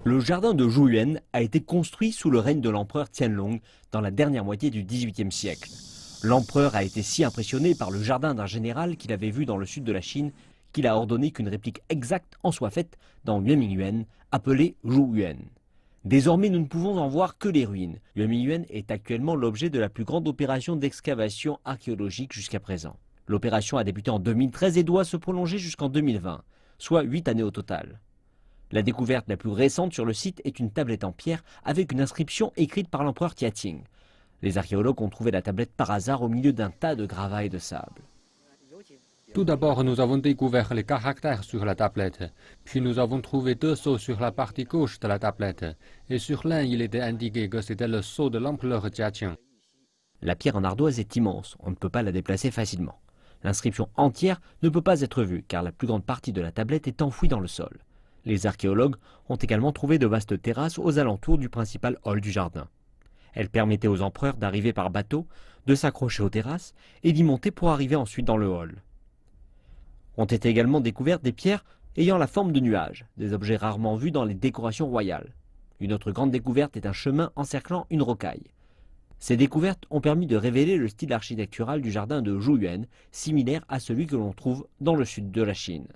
Le jardin de Zhuyan a été construit sous le règne de l'empereur Qianlong dans la dernière moitié du XVIIIe siècle. L'empereur a été si impressionné par le jardin d'un général qu'il avait vu dans le sud de la Chine qu'il a ordonné qu'une réplique exacte en soit faite dans Yuanmingyuan, appelée Zhuyan. Désormais, nous ne pouvons en voir que les ruines. Yuanmingyuan est actuellement l'objet de la plus grande opération d'excavation archéologique jusqu'à présent. L'opération a débuté en 2013 et doit se prolonger jusqu'en 2020, soit 8 années au total. La découverte la plus récente sur le site est une tablette en pierre avec une inscription écrite par l'empereur Tiating. Les archéologues ont trouvé la tablette par hasard au milieu d'un tas de gravats et de sable. Tout d'abord, nous avons découvert les caractères sur la tablette. Puis nous avons trouvé 2 sceaux sur la partie gauche de la tablette. Et sur l'un, il était indiqué que c'était le sceau de l'empereur Jiaqing. La pierre en ardoise est immense, on ne peut pas la déplacer facilement. L'inscription entière ne peut pas être vue car la plus grande partie de la tablette est enfouie dans le sol. Les archéologues ont également trouvé de vastes terrasses aux alentours du principal hall du jardin. Elles permettaient aux empereurs d'arriver par bateau, de s'accrocher aux terrasses et d'y monter pour arriver ensuite dans le hall. Ont été également découvertes des pierres ayant la forme de nuages, des objets rarement vus dans les décorations royales. Une autre grande découverte est un chemin encerclant une rocaille. Ces découvertes ont permis de révéler le style architectural du jardin de Zhuyan, similaire à celui que l'on trouve dans le sud de la Chine.